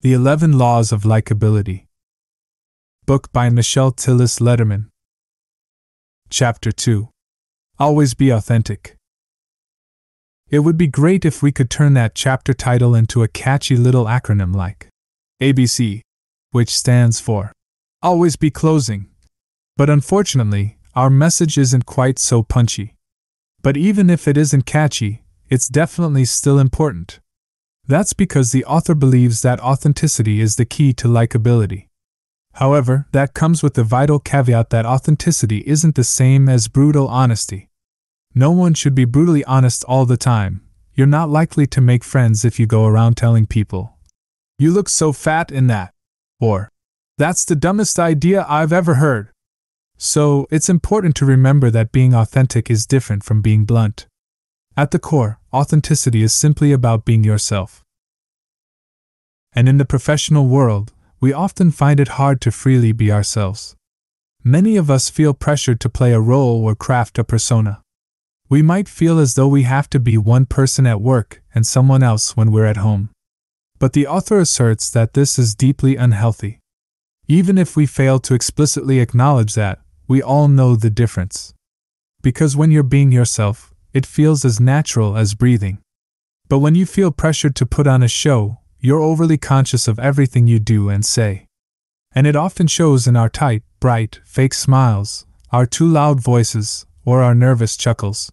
The 11 Laws of Likability. Book by Michelle Tillis Letterman. Chapter 2. Always be authentic. It would be great if we could turn that chapter title into a catchy little acronym like ABC, which stands for Always Be Closing. But unfortunately, our message isn't quite so punchy. But even if it isn't catchy, it's definitely still important. That's because the author believes that authenticity is the key to likability. However, that comes with the vital caveat that authenticity isn't the same as brutal honesty. No one should be brutally honest all the time. You're not likely to make friends if you go around telling people, "You look so fat in that," or "That's the dumbest idea I've ever heard." So, it's important to remember that being authentic is different from being blunt. At the core, authenticity is simply about being yourself. And in the professional world, we often find it hard to freely be ourselves. Many of us feel pressured to play a role or craft a persona. We might feel as though we have to be one person at work and someone else when we're at home. But the author asserts that this is deeply unhealthy. Even if we fail to explicitly acknowledge that, we all know the difference. Because when you're being yourself, it feels as natural as breathing. But when you feel pressured to put on a show, you're overly conscious of everything you do and say. And it often shows in our tight, bright, fake smiles, our too loud voices, or our nervous chuckles.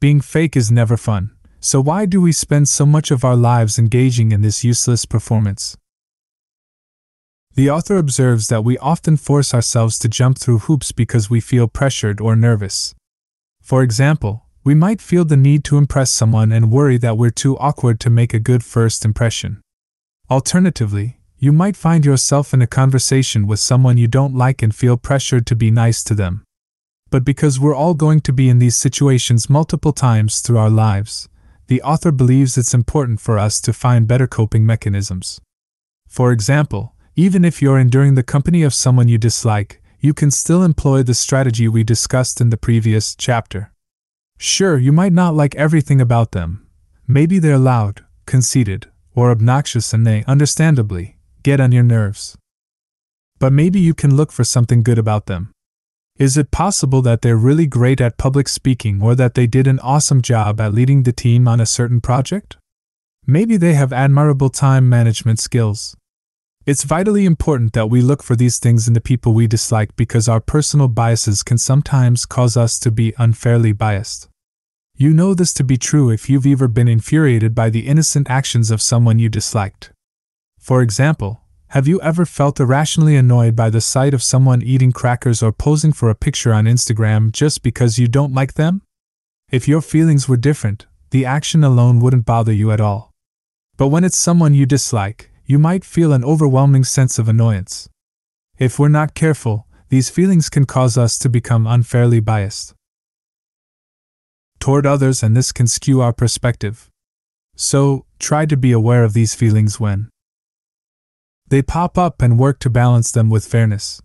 Being fake is never fun, so why do we spend so much of our lives engaging in this useless performance? The author observes that we often force ourselves to jump through hoops because we feel pressured or nervous. For example, we might feel the need to impress someone and worry that we're too awkward to make a good first impression. Alternatively, you might find yourself in a conversation with someone you don't like and feel pressured to be nice to them. But because we're all going to be in these situations multiple times through our lives, the author believes it's important for us to find better coping mechanisms. For example, even if you're enduring the company of someone you dislike, you can still employ the strategy we discussed in the previous chapter. Sure, you might not like everything about them. Maybe they're loud, conceited, or obnoxious and they, understandably, get on your nerves. But maybe you can look for something good about them. Is it possible that they're really great at public speaking or that they did an awesome job at leading the team on a certain project? Maybe they have admirable time management skills. It's vitally important that we look for these things in the people we dislike because our personal biases can sometimes cause us to be unfairly biased. You know this to be true if you've ever been infuriated by the innocent actions of someone you disliked. For example, have you ever felt irrationally annoyed by the sight of someone eating crackers or posing for a picture on Instagram just because you don't like them? If your feelings were different, the action alone wouldn't bother you at all. But when it's someone you dislike, you might feel an overwhelming sense of annoyance. If we're not careful, these feelings can cause us to become unfairly biased toward others, and this can skew our perspective. So, try to be aware of these feelings when they pop up and work to balance them with fairness.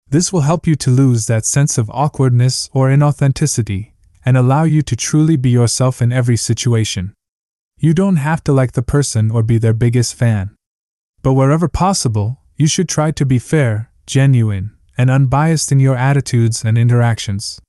This will help you to lose that sense of awkwardness or inauthenticity and allow you to truly be yourself in every situation. You don't have to like the person or be their biggest fan. But wherever possible, you should try to be fair, genuine, and unbiased in your attitudes and interactions.